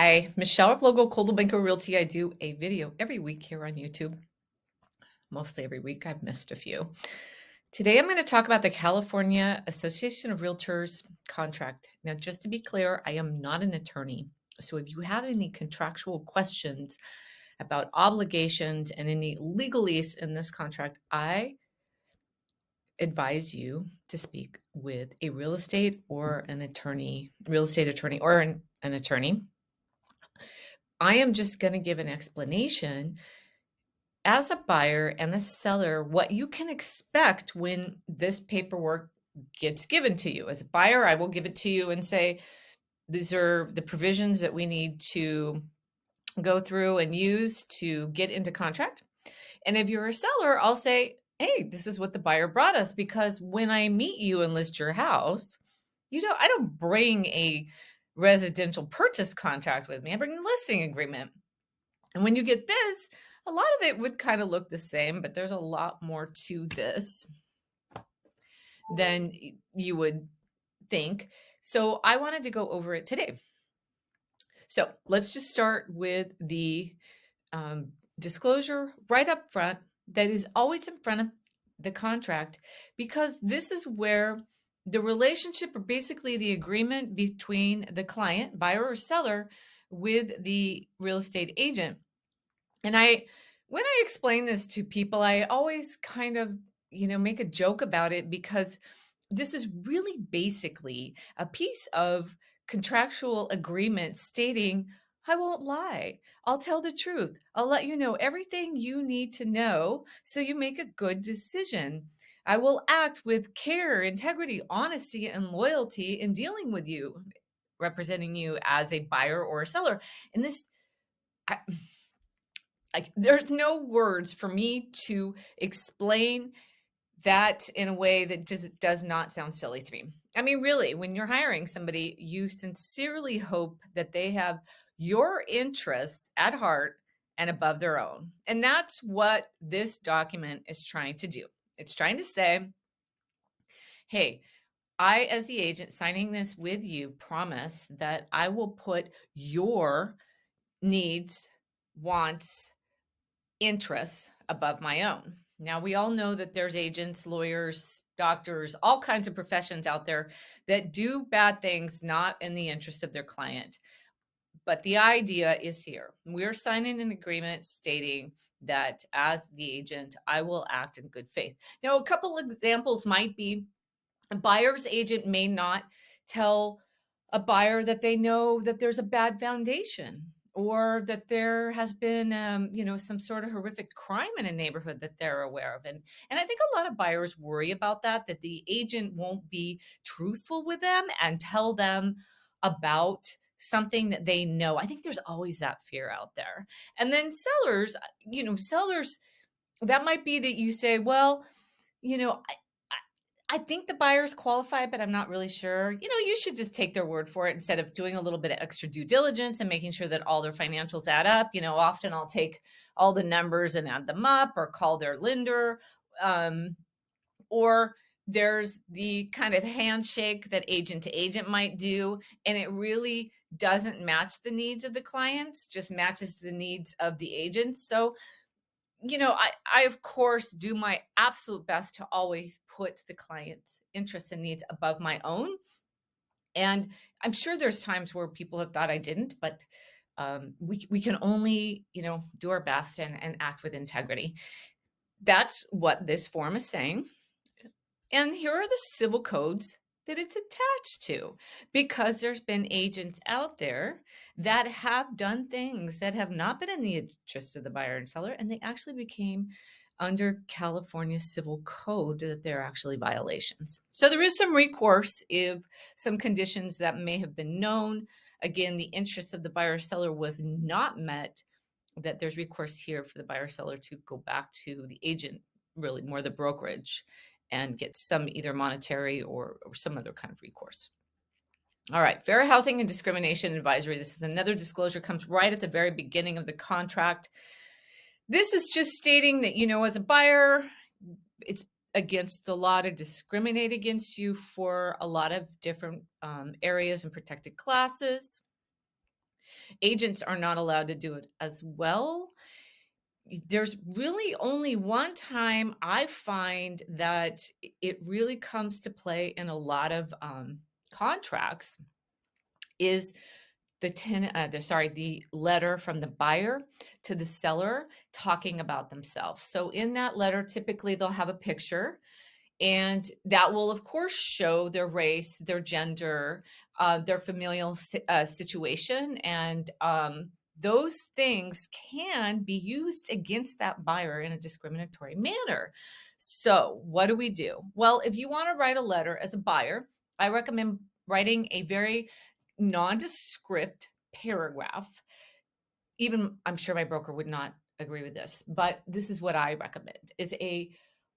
Hi, Michele Replogle, Coldwell Banker Realty. I do a video every week here on YouTube, mostly every week. I've missed a few. Today, I'm going to talk about the California Association of Realtors contract. Now, just to be clear, I am not an attorney. So if you have any contractual questions about obligations and any legalese in this contract, I advise you to speak with a real estate or an attorney, real estate attorney or an attorney. I am just going to give an explanation as a buyer and a seller what you can expect when this paperwork gets given to you. As a buyer, I will give it to you and say, these are the provisions that we need to go through and use to get into contract. And if you're a seller, I'll say, hey, this is what the buyer brought us, because when I meet you and list your house, I don't bring a residential purchase contract with me. I bring a listing agreement. And when you get this, a lot of it would kind of look the same, but there's a lot more to this than you would think. So I wanted to go over it today. So let's just start with the disclosure right up front that is always in front of the contract, because this is where the relationship, or basically the agreement between the client, buyer or seller, with the real estate agent. And when I explain this to people, I always kind of, make a joke about it, because this is really basically a piece of contractual agreement stating, I won't lie. I'll tell the truth. I'll let you know everything you need to know so you make a good decision. I will act with care, integrity, honesty, and loyalty in dealing with you, representing you as a buyer or a seller. And this, there's no words for me to explain that in a way that just does not sound silly to me. I mean, really, when you're hiring somebody, you sincerely hope that they have your interests at heart and above their own. And that's what this document is trying to do. It's trying to say, hey, I, as the agent signing this with you, promise that I will put your needs, wants, interests above my own. Now, we all know that there's agents, lawyers, doctors, all kinds of professions out there that do bad things not in the interest of their client. But the idea is here. We're signing an agreement stating that as the agent, I will act in good faith. Now, a couple examples might be a buyer's agent may not tell a buyer that they know that there's a bad foundation, or that there has been, some sort of horrific crime in a neighborhood that they're aware of. And I think a lot of buyers worry about that the agent won't be truthful with them and tell them about something that they know. I think there's always that fear out there. And then sellers, that might be that you say, well, you know, I think the buyer's qualified, but I'm not really sure. You should just take their word for it instead of doing a little bit of extra due diligence and making sure that all their financials add up. Often I'll take all the numbers and add them up, or call their lender. Or there's the kind of handshake that agent to agent might do, and it really doesn't match the needs of the clients, just matches the needs of the agents. So I of course do my absolute best to always put the client's interests and needs above my own. And I'm sure there's times where people have thought I didn't, but we can only, do our best and act with integrity. That's what this form is saying. And here are the civil codes that it's attached to, because there's been agents out there that have done things that have not been in the interest of the buyer and seller, and they actually became under California civil code that they're actually violations. So there is some recourse if some conditions that may have been known, again, the interest of the buyer or seller was not met, that there's recourse here for the buyer or seller to go back to the agent, really more the brokerage, and get some either monetary or some other kind of recourse. All right, fair housing and discrimination advisory. This is another disclosure, comes right at the very beginning of the contract. This is just stating that, as a buyer, it's against the law to discriminate against you for a lot of different areas and protected classes. Agents are not allowed to do it as well. There's really only one time I find that it really comes to play in a lot of contracts is the letter from the buyer to the seller talking about themselves. So in that letter, typically they'll have a picture, and that will, of course, show their race, their gender, their familial situation, and those things can be used against that buyer in a discriminatory manner. So what do we do? Well, if you want to write a letter as a buyer, I recommend writing a very nondescript paragraph. Even I'm sure my broker would not agree with this, but this is what I recommend is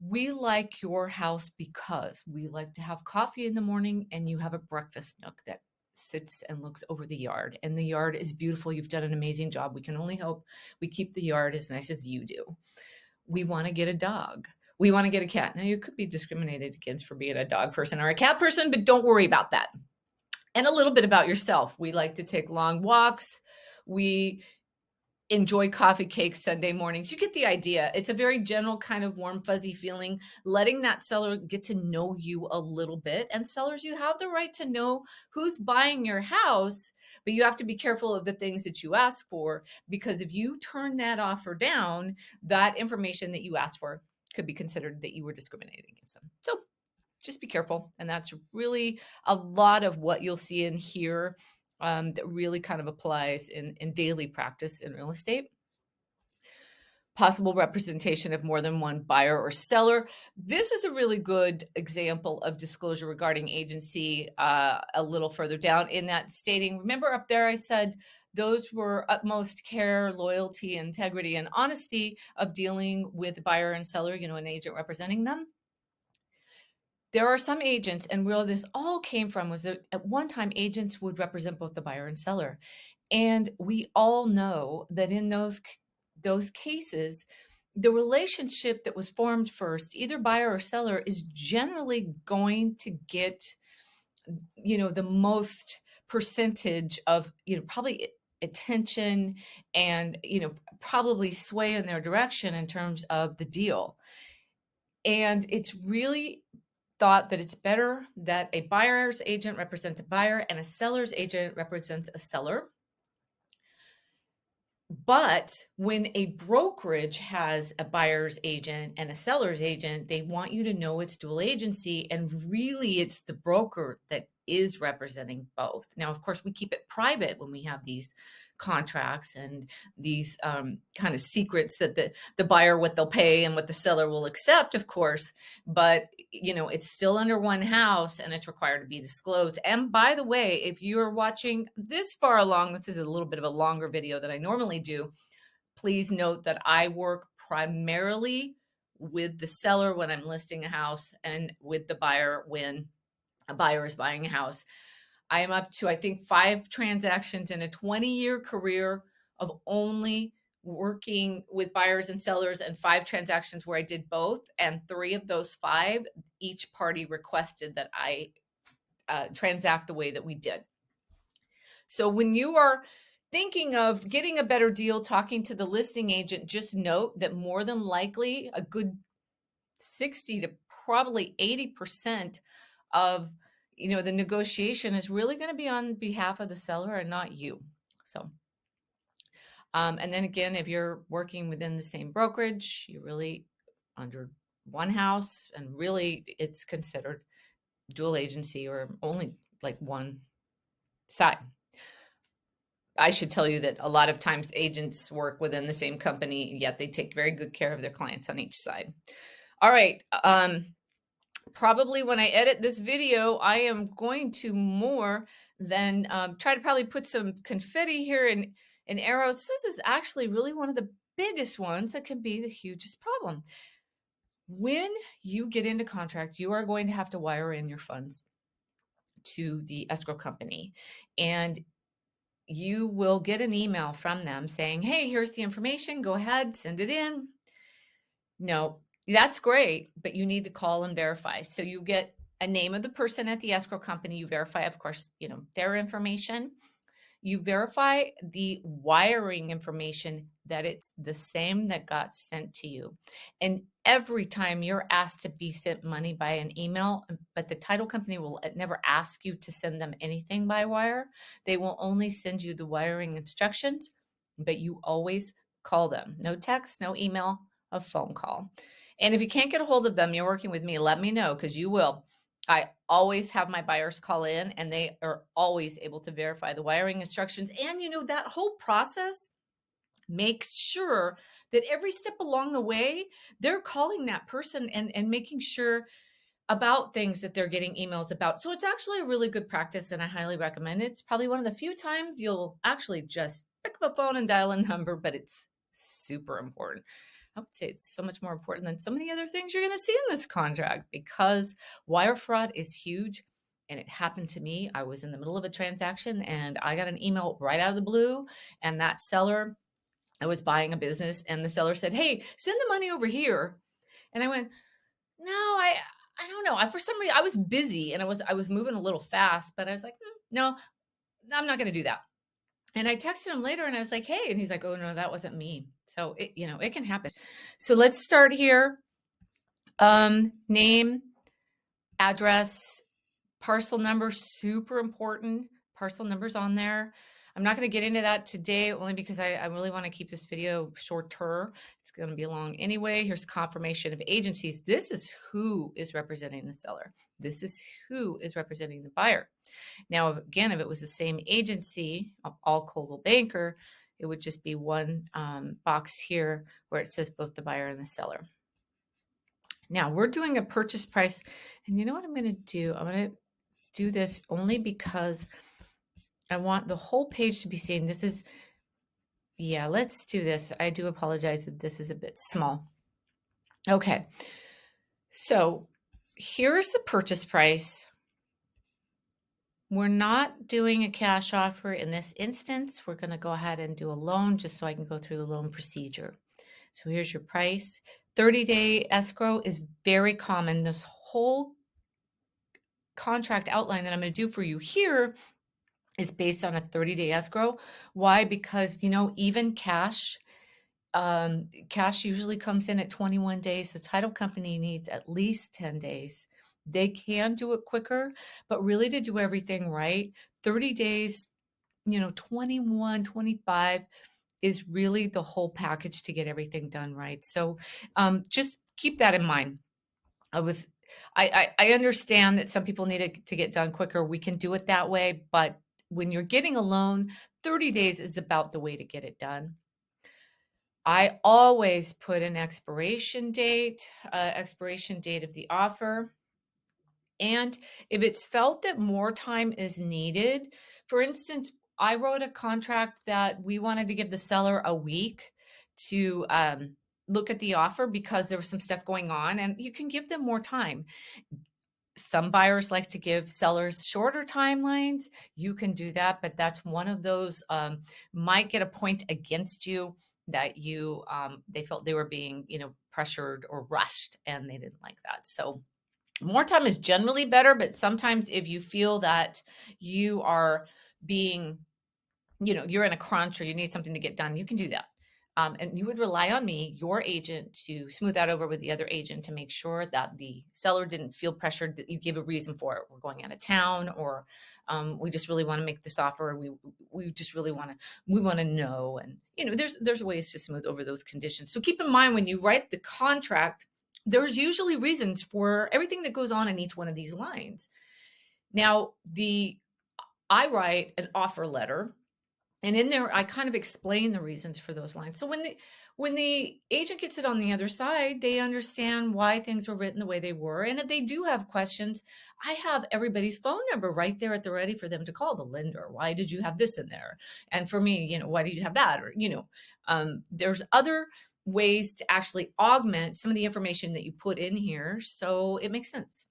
we like your house because we like to have coffee in the morning and you have a breakfast nook that sits and looks over the yard, and the yard is beautiful. You've done an amazing job. We can only hope we keep the yard as nice as you do. We want to get a dog. We want to get a cat. Now, you could be discriminated against for being a dog person or a cat person, but don't worry about that. And a little bit about yourself. We like to take long walks. We enjoy coffee cakes Sunday mornings. You get the idea. It's a very general kind of warm, fuzzy feeling, letting that seller get to know you a little bit. And sellers, you have the right to know who's buying your house, but you have to be careful of the things that you ask for, because if you turn that offer down, that information that you asked for could be considered that you were discriminating against them. So just be careful. And that's really a lot of what you'll see in here that really kind of applies in daily practice in real estate. Possible representation of more than one buyer or seller. This is a really good example of disclosure regarding agency a little further down in that stating, remember up there I said those were utmost care, loyalty, integrity, and honesty of dealing with buyer and seller, an agent representing them. There are some agents, and where this all came from was that at one time agents would represent both the buyer and seller. And we all know that in those cases, the relationship that was formed first, either buyer or seller, is generally going to get, the most percentage of, probably attention and, probably sway in their direction in terms of the deal. And it's really thought that it's better that a buyer's agent represents a buyer and a seller's agent represents a seller. But when a brokerage has a buyer's agent and a seller's agent, they want you to know it's dual agency, and really it's the broker that is representing both. Now, of course, we keep it private when we have these contracts and these kind of secrets that the buyer, what they'll pay and what the seller will accept, of course, but it's still under one house and it's required to be disclosed. And by the way, if you're watching this far along, this is a little bit of a longer video than I normally do. Please note that I work primarily with the seller when I'm listing a house and with the buyer when a buyer is buying a house. I am up to, I think, 5 transactions in a 20-year career of only working with buyers and sellers, and 5 transactions where I did both. And 3 of those 5, each party requested that I transact the way that we did. So when you are thinking of getting a better deal, talking to the listing agent, just note that more than likely a good 60 to probably 80% of the negotiation is really going to be on behalf of the seller and not you. So, and then again, if you're working within the same brokerage, you're really under one house, and really it's considered dual agency or only like one side. I should tell you that a lot of times agents work within the same company, yet they take very good care of their clients on each side. All right. Probably when I edit this video, I am going to more than try to probably put some confetti here and arrows. This is actually really one of the biggest ones that can be the hugest problem. When you get into contract, you are going to have to wire in your funds to the escrow company, and you will get an email from them saying, hey, here's the information. Go ahead, send it in. No, that's great, but you need to call and verify. So you get a name of the person at the escrow company. You verify, of course, their information. you verify the wiring information that it's the same that got sent to you. And every time you're asked to be sent money by an email, but the title company will never ask you to send them anything by wire. They will only send you the wiring instructions, but you always call them. No text, no email, a phone call. And if you can't get a hold of them, you're working with me, let me know, because you will. I always have my buyers call in, and they are always able to verify the wiring instructions. And that whole process makes sure that every step along the way, they're calling that person and making sure about things that they're getting emails about. So it's actually a really good practice, and I highly recommend it. It's probably one of the few times you'll actually just pick up a phone and dial a number, but it's super important. I would say it's so much more important than so many other things you're going to see in this contract, because wire fraud is huge. And it happened to me. I was in the middle of a transaction and I got an email right out of the blue. And that seller, I was buying a business, and the seller said, "Hey, send the money over here." And I went, "No, I don't know. For some reason I was busy and I was moving a little fast, but I was like, no, I'm not going to do that." And I texted him later and I was like, "Hey," and he's like, "Oh no, that wasn't me." So it can happen. So let's start here. Name, address, parcel number, super important. Parcel numbers on there. I'm not going to get into that today, only because I really want to keep this video shorter. It's going to be long anyway. Here's confirmation of agencies. This is who is representing the seller. This is who is representing the buyer. Now, again, if it was the same agency, all Coldwell Banker, it would just be one box here where it says both the buyer and the seller. Now, we're doing a purchase price, and you know what I'm going to do? I'm going to do this only because I want the whole page to be seen. This is, yeah, let's do this. I do apologize if this is a bit small. Okay, so here's the purchase price. We're not doing a cash offer in this instance. We're going to go ahead and do a loan just so I can go through the loan procedure. So here's your price. 30-day escrow is very common. This whole contract outline that I'm going to do for you here is based on a 30-day escrow. Why? Because, even cash usually comes in at 21 days. The title company needs at least 10 days. They can do it quicker, but really to do everything right, 30 days, 21, 25 is really the whole package to get everything done right. So just keep that in mind. I understand that some people need it to get done quicker. We can do it that way, but when you're getting a loan, 30 days is about the way to get it done. I always put an expiration date of the offer. And if it's felt that more time is needed, for instance, I wrote a contract that we wanted to give the seller a week to look at the offer because there was some stuff going on, and you can give them more time. Some buyers like to give sellers shorter timelines. You can do that, but that's one of those might get a point against you that they felt they were being pressured or rushed, and they didn't like that. So more time is generally better, but sometimes if you feel that you are being, you're in a crunch or you need something to get done, you can do that. And you would rely on me, your agent, to smooth that over with the other agent to make sure that the seller didn't feel pressured, that you give a reason for it. We're going out of town, or we just really want to make this offer. We just really want to know. And, there's ways to smooth over those conditions. So keep in mind when you write the contract, there's usually reasons for everything that goes on in each one of these lines. Now, I write an offer letter, and in there, I kind of explain the reasons for those lines. So when the agent gets it on the other side, they understand why things were written the way they were. And if they do have questions, I have everybody's phone number right there at the ready for them to call the lender. Why did you have this in there? And for me, why did you have that? Or, there's other ways to actually augment some of the information that you put in here so it makes sense.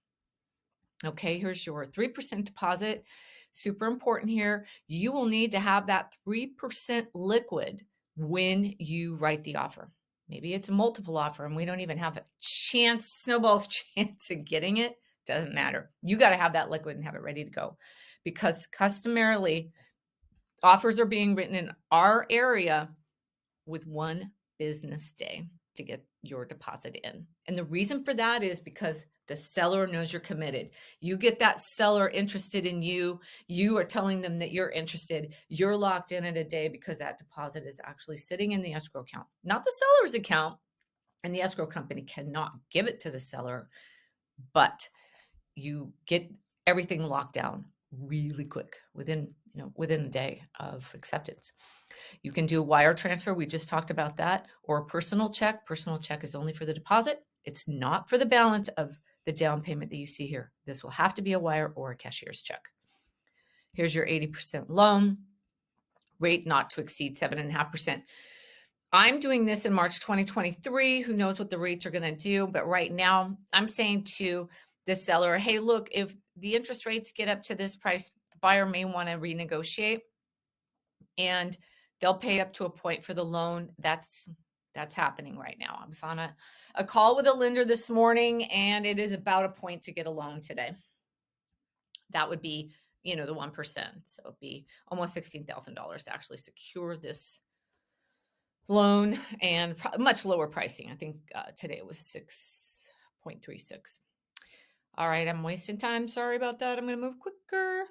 Okay, here's your 3% deposit. Super important here. You will need to have that 3% liquid when you write the offer. Maybe it's a multiple offer and we don't even have a snowball's chance of getting it. Doesn't matter. You got to have that liquid and have it ready to go, because customarily Offers are being written in our area with 1 business day to get your deposit in. And the reason for that is because the seller knows you're committed. You get that seller interested in you. You are telling them that you're interested. You're locked in a day because that deposit is actually sitting in the escrow account, not the seller's account. And the escrow company cannot give it to the seller, but you get everything locked down really quick within a day of acceptance. You can do a wire transfer. We just talked about that, or a personal check. Personal check is only for the deposit. It's not for the balance of the down payment that you see here. This will have to be a wire or a cashier's check. Here's your 80% loan rate, not to exceed 7.5%. I'm doing this in March 2023. Who knows what the rates are going to do? But right now, I'm saying to the seller, hey, look, if the interest rates get up to this price, the buyer may want to renegotiate, and they'll pay up to a point for the loan. That's happening right now. I was on a call with a lender this morning, and it is about a point to get a loan today. That would be, the 1%. So it'd be almost $16,000 to actually secure this loan, and much lower pricing. I think today it was 6.36. All right, I'm wasting time. Sorry about that. I'm going to move quicker.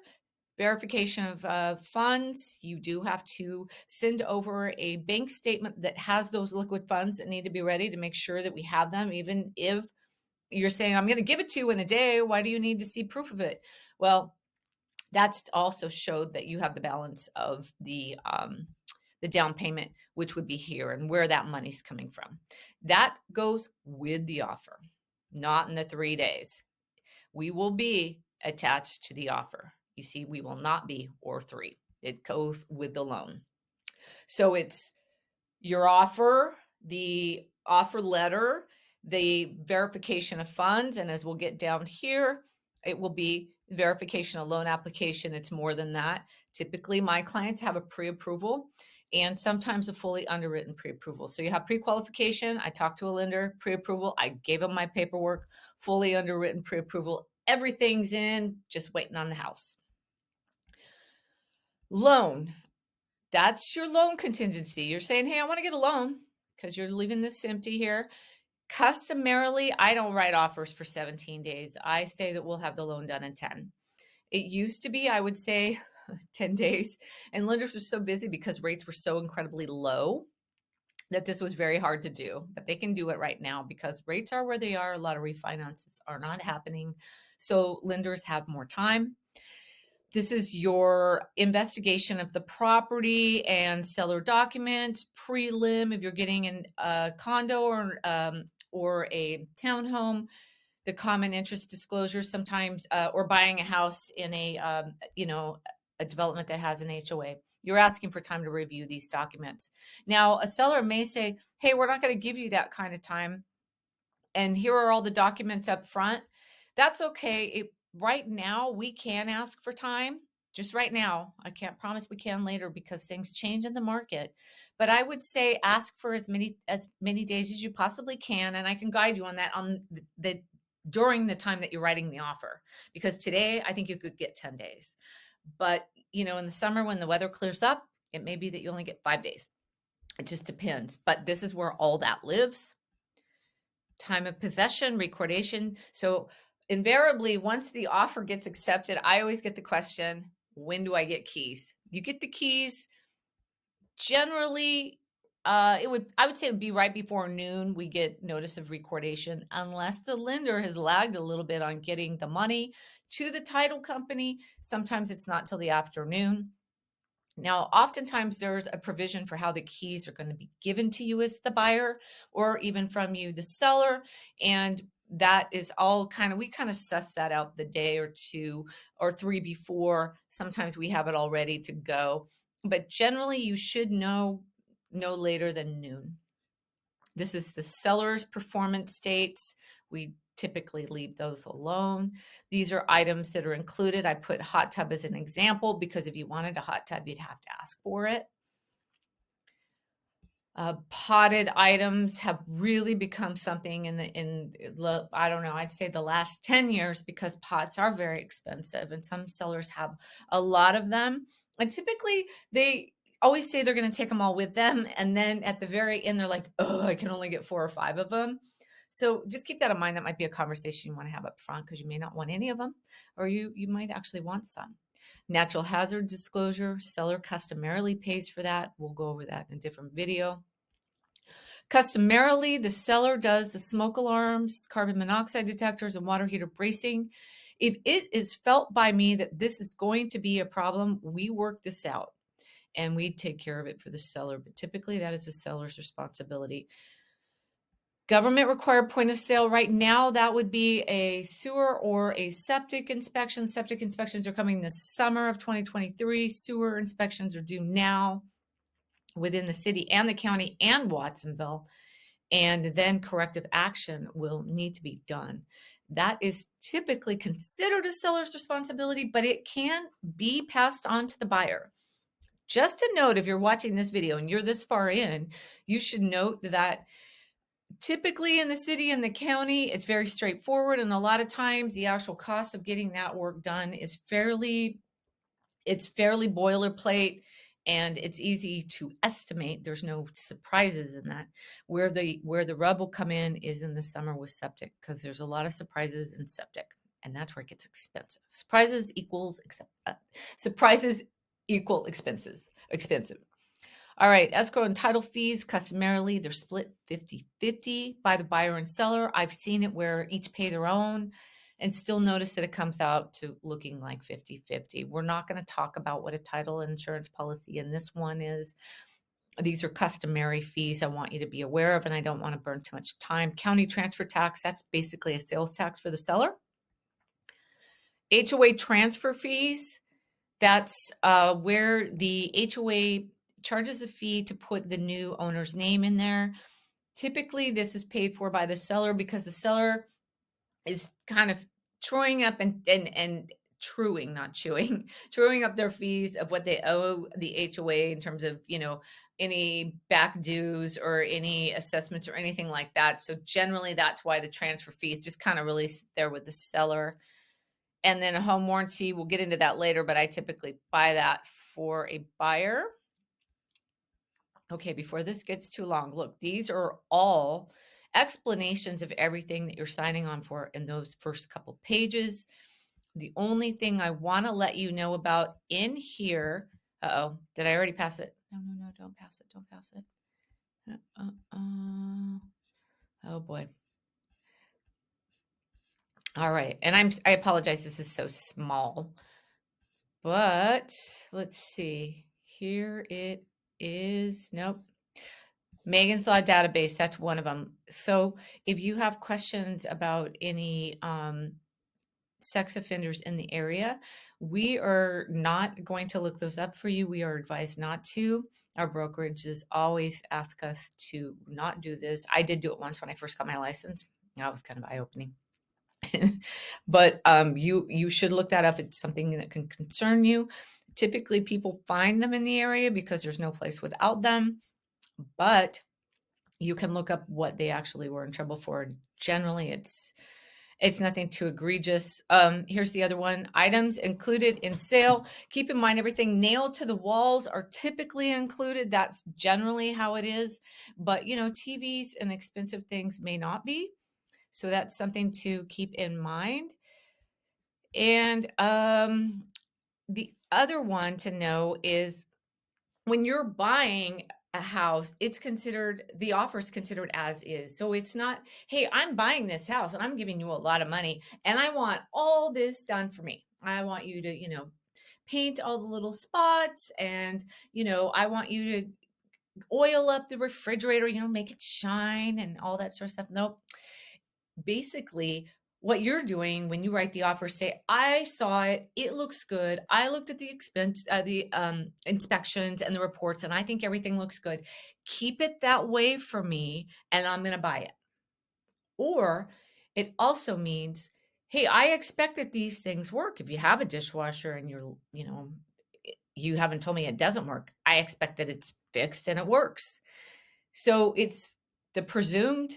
Verification of funds. You do have to send over a bank statement that has those liquid funds that need to be ready to make sure that we have them. Even if you're saying, I'm going to give it to you in a day, why do you need to see proof of it? Well, that's also showed that you have the balance of the down payment, which would be here, and where that money's coming from. That goes with the offer, not in the 3 days. We will be attached to the offer. You see, we will not be or 3. It goes with the loan. So it's your offer, the offer letter, the verification of funds, and as we'll get down here, it will be verification of loan application. It's more than that. Typically, my clients have a pre-approval and sometimes a fully underwritten pre-approval. So you have pre-qualification. I talked to a lender, pre-approval. I gave them my paperwork, fully underwritten pre-approval. Everything's in, just waiting on the house. Loan. That's your loan contingency. You're saying, hey, I want to get a loan because you're leaving this empty here. Customarily, I don't write offers for 17 days. I say that we'll have the loan done in 10. It used to be, I would say, 10 days. And lenders were so busy because rates were so incredibly low that this was very hard to do. But they can do it right now because rates are where they are. A lot of refinances are not happening. So lenders have more time. This is your investigation of the property and seller documents, prelim if you're getting in a condo or a townhome, the common interest disclosure sometimes, or buying a house in a development that has an HOA. You're asking for time to review these documents. Now, a seller may say, hey, we're not going to give you that kind of time, and here are all the documents up front. That's okay. Right now, we can ask for time. Just right now. I can't promise we can later because things change in the market. But I would say ask for as many days as you possibly can, and I can guide you on that during the time that you're writing the offer. Because today, I think you could get 10 days. But, in the summer when the weather clears up, it may be that you only get 5 days. It just depends. But this is where all that lives. Time of possession, recordation. So invariably, once the offer gets accepted, I always get the question, when do I get keys? You get the keys generally, I would say it would be right before noon. We get notice of recordation unless the lender has lagged a little bit on getting the money to the title company. Sometimes it's not till the afternoon. Now, oftentimes there's a provision for how the keys are going to be given to you as the buyer or even from you, the seller. And that is all we kind of suss that out the day or 2 or 3 before. Sometimes we have it all ready to go. But generally, you should know no later than noon. This is the seller's performance states. We typically leave those alone. These are items that are included. I put hot tub as an example because if you wanted a hot tub, you'd have to ask for it. Potted items have really become something I don't know, I'd say the last 10 years because pots are very expensive and some sellers have a lot of them. And typically they always say they're going to take them all with them. And then at the very end, they're like, oh, I can only get 4 or 5 of them. So just keep that in mind. That might be a conversation you want to have up front because you may not want any of them, or you might actually want some. Natural hazard disclosure, seller customarily pays for that. We'll go over that in a different video. Customarily, the seller does the smoke alarms, carbon monoxide detectors, and water heater bracing. If it is felt by me that this is going to be a problem, we work this out and we take care of it for the seller. But typically that is the seller's responsibility. Government required point of sale right now, that would be a sewer or a septic inspection. Septic inspections are coming this summer of 2023. Sewer inspections are due now within the city and the county and Watsonville. And then corrective action will need to be done. That is typically considered a seller's responsibility, but it can be passed on to the buyer. Just a note, if you're watching this video and you're this far in, you should note that typically in the city and the county, it's very straightforward. And a lot of times the actual cost of getting that work done is fairly boilerplate and it's easy to estimate. There's no surprises in that. Where the rub will come in is in the summer with septic, because there's a lot of surprises in septic, and that's where it gets expensive. Surprises equal expensive. All right, escrow and title fees, customarily, they're split 50-50 by the buyer and seller. I've seen it where each pay their own and still notice that it comes out to looking like 50-50. We're not going to talk about what a title insurance policy in this one is. These are customary fees I want you to be aware of, and I don't want to burn too much time. County transfer tax, that's basically a sales tax for the seller. HOA transfer fees, that's where the HOA charges a fee to put the new owner's name in there. Typically, this is paid for by the seller because the seller is kind of truing up and truing, not chewing, truing up their fees of what they owe the HOA in terms of, any back dues or any assessments or anything like that. So generally that's why the transfer fees just kind of really sit there with the seller. And then a home warranty, we'll get into that later, but I typically buy that for a buyer. Okay, before this gets too long, look, these are all explanations of everything that you're signing on for in those first couple pages. The only thing I want to let you know about in here, did I already pass it? No, don't pass it. Oh boy. All right, and I apologize, this is so small, but let's see. Here it is. Nope. Megan's Law database, that's one of them. So if you have questions about any sex offenders in the area, we are not going to look those up for you. We are advised not to. Our brokerages always ask us to not do this. I did do it once when I first got my license. That was kind of eye-opening. But you should look that up. It's something that can concern you. Typically, people find them in the area because there's no place without them. But you can look up what they actually were in trouble for. Generally, it's nothing too egregious. Here's the other one. Items included in sale. Keep in mind, everything nailed to the walls are typically included. That's generally how it is. But, TVs and expensive things may not be. So that's something to keep in mind. And the other one to know is when you're buying a house, the offer is considered as is. So it's not, hey, I'm buying this house and I'm giving you a lot of money and I want all this done for me. I want you to, paint all the little spots and, I want you to oil up the refrigerator, make it shine and all that sort of stuff. Nope. Basically, what you're doing when you write the offer, say, I saw it, it looks good. I looked at the inspections and the reports, and I think everything looks good. Keep it that way for me, and I'm going to buy it. Or it also means, hey, I expect that these things work. If you have a dishwasher and you haven't told me it doesn't work, I expect that it's fixed and it works. So it's the presumed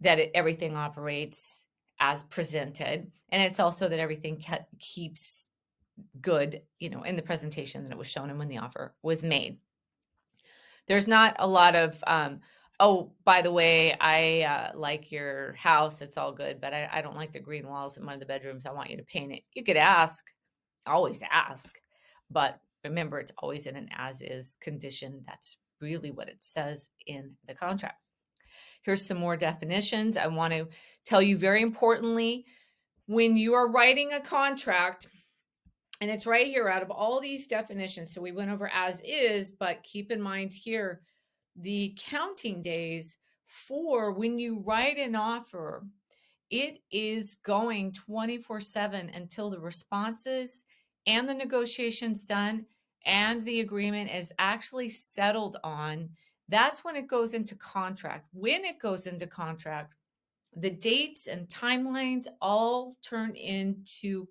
that everything operates as presented. And it's also that everything keeps good, in the presentation that it was shown and when the offer was made. There's not a lot of, oh, by the way, I like your house. It's all good, but I don't like the green walls in one of the bedrooms. I want you to paint it. You could always ask, but remember, it's always in an as is condition. That's really what it says in the contract. Here's some more definitions. I want to tell you very importantly, when you are writing a contract, and it's right here out of all these definitions. So we went over as is, but keep in mind here, the counting days for when you write an offer, it is going 24/7 until the responses and the negotiations done and the agreement is actually settled on. That's when it goes into contract. When it goes into contract, the dates and timelines all turn into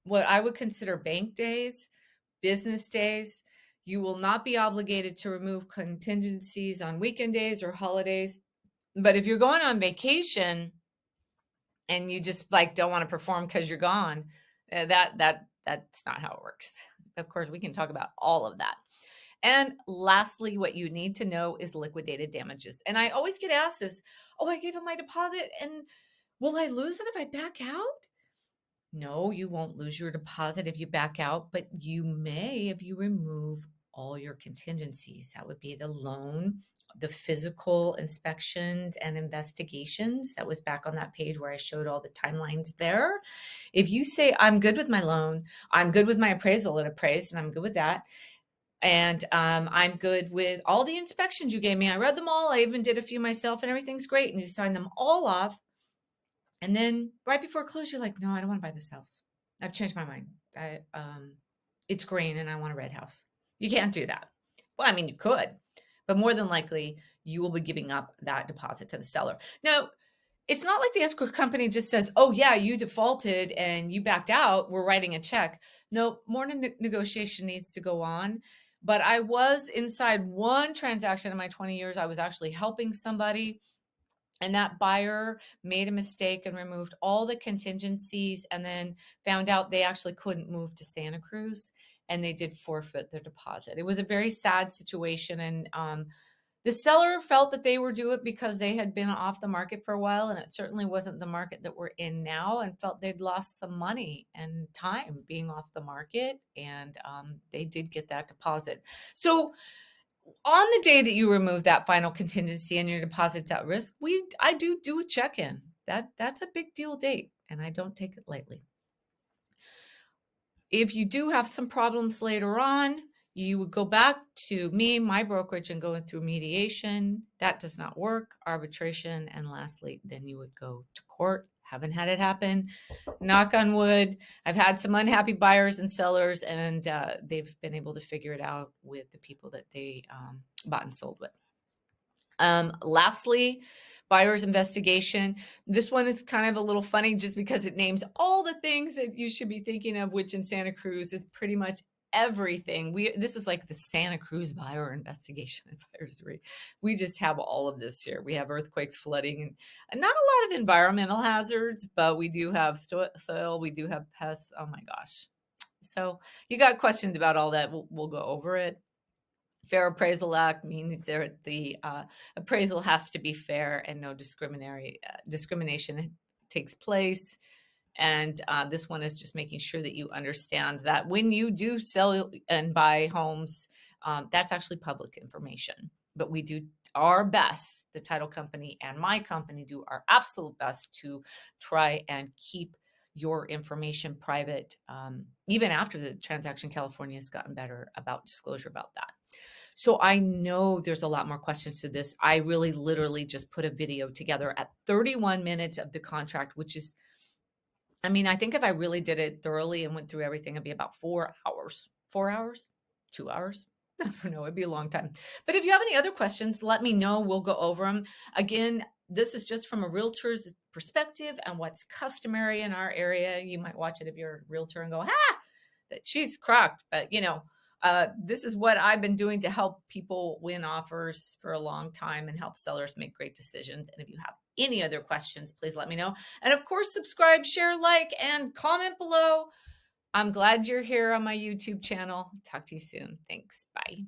what I would consider bank days, business days. You will not be obligated to remove contingencies on weekend days or holidays. But if you're going on vacation and you just like don't want to perform because you're gone, that's not how it works. Of course, we can talk about all of that. And lastly, what you need to know is liquidated damages. And I always get asked this, oh, I gave him my deposit and will I lose it if I back out? No, you won't lose your deposit if you back out, but you may if you remove all your contingencies. That would be the loan, the physical inspections and investigations. That was back on that page where I showed all the timelines there. If you say, I'm good with my loan, I'm good with my appraisal, it appraised, and I'm good with that. And I'm good with all the inspections you gave me. I read them all. I even did a few myself and everything's great. And you signed them all off. And then right before close, you're like, no, I don't want to buy this house. I've changed my mind. It's green and I want a red house. You can't do that. Well, I mean, you could, but more than likely, you will be giving up that deposit to the seller. Now, it's not like the escrow company just says, oh, yeah, you defaulted and you backed out. We're writing a check. No, more negotiation needs to go on. But I was inside one transaction in my 20 years. I was actually helping somebody. And that buyer made a mistake and removed all the contingencies and then found out they actually couldn't move to Santa Cruz and they did forfeit their deposit. It was a very sad situation. And the seller felt that they were due it because they had been off the market for a while. And it certainly wasn't the market that we're in now, and felt they'd lost some money and time being off the market. And they did get that deposit. So on the day that you remove that final contingency and your deposit's at risk, I do a check-in. That's a big deal date, and I don't take it lightly. If you do have some problems later on, you would go back to me, my brokerage, and going through mediation. That does not work. Arbitration, and lastly, then you would go to court. Haven't had it happen. Knock on wood. I've had some unhappy buyers and sellers, and they've been able to figure it out with the people that they bought and sold with. Lastly, buyer's investigation. This one is kind of a little funny just because it names all the things that you should be thinking of, which in Santa Cruz is pretty much everything. This is like the Santa Cruz buyer investigation advisory. We just have all of this here. We have earthquakes, flooding, and not a lot of environmental hazards, but we do have soil, we do have pests. Oh my gosh. So you got questions about all that, we'll go over it. Fair Appraisal Act means that the appraisal has to be fair and no discrimination takes place. And this one is just making sure that you understand that when you do sell and buy homes, that's actually public information. But we do our best, the title company and my company do our absolute best to try and keep your information private, even after the transaction. California has gotten better about disclosure about that. So I know there's a lot more questions to this. I really literally just put a video together at 31 minutes of the contract, which is, I mean, I think if I really did it thoroughly and went through everything, it'd be about 4 hours. 4 hours? 2 hours? I don't know. It'd be a long time. But if you have any other questions, let me know. We'll go over them. Again, this is just from a realtor's perspective and what's customary in our area. You might watch it if you're a realtor and go, that she's cracked. But, this is what I've been doing to help people win offers for a long time and help sellers make great decisions. And if you have any other questions, please let me know. And of course, subscribe, share, like, and comment below. I'm glad you're here on my YouTube channel. Talk to you soon. Thanks. Bye.